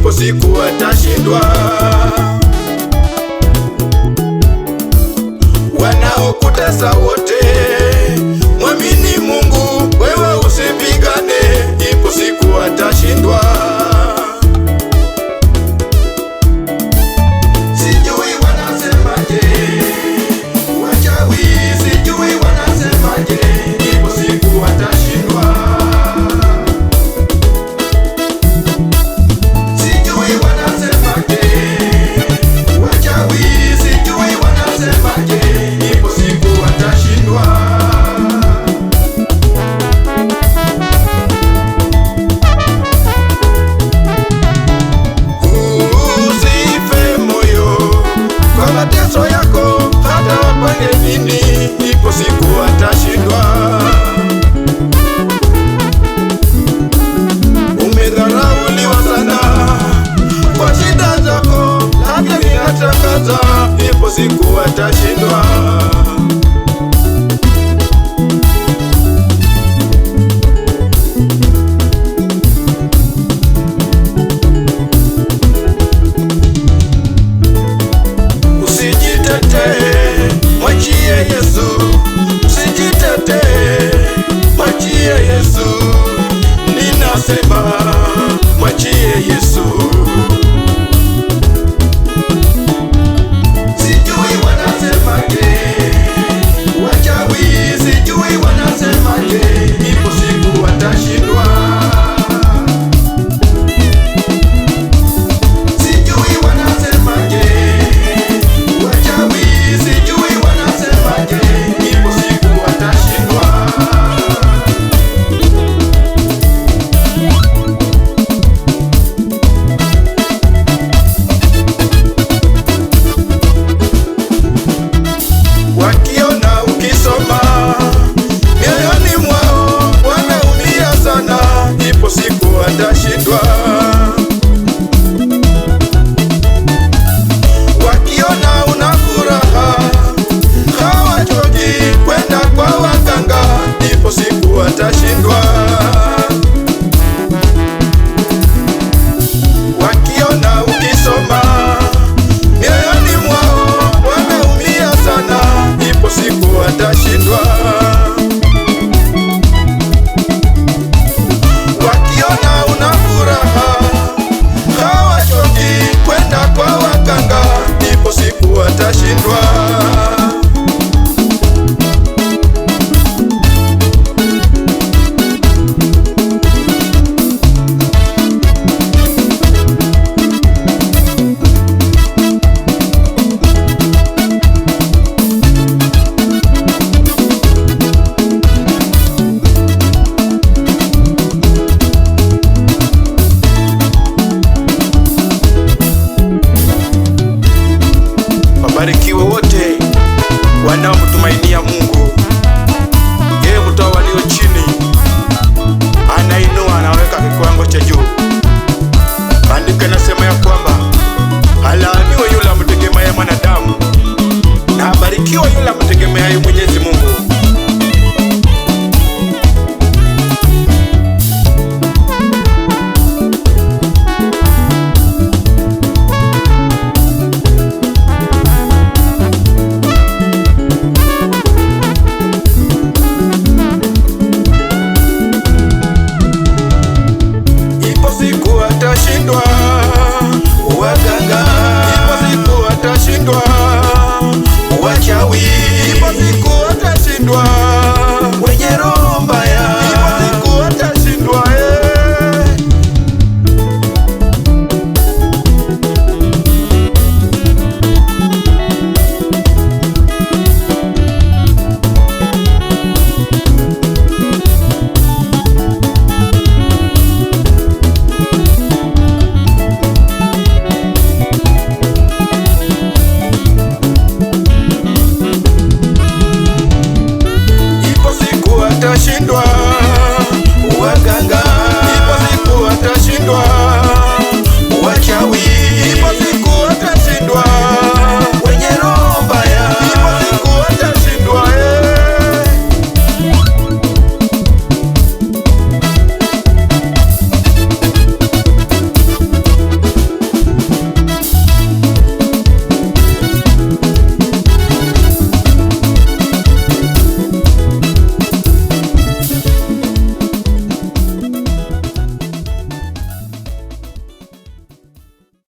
ipo siku atashindwa. Wanaokutesa wote, mwamini Mungu, wewe usipigane, ipo siku atashindwa. Sijui wanasemaje wachawi, sijui wanasemaje, ipo siku atashindwa. Sijui wanasemaje wachawi, sijui wanasemaje, ipo siku atashindwa. Usife moyo kwa mateso yako, hata wapange nini, ipo siku atashindwa. Umedharauliwa sana kwa shida zako, lakini natangaza, ipo siku atashindwa. Usijitetee, mwachie Yesu. Usijitetee, mwachie Yesu. Ninasema mwachie Yesu. Sijui wanasemaje wachawi, sijui wanasemaje, ipo siku watashindwa. Sijui wanasemaje wachawi, sijui wanasemaje, ipo siku watashindwa. Wakiona ukisoma, mioyoni mwao wameumia sana, ipo siku watashindwa. Wakiona una furaha, hawachoki kwenda kwa waganga, ipo siku watashindwa. Wakiona ukisoma, mioyoni mwao wameumia sana, ipo siku watashindwa. Wakiona una furaha, hawachoki kwenda kwa waganga, ipo siku watashindwa. Wabarikiwe wote.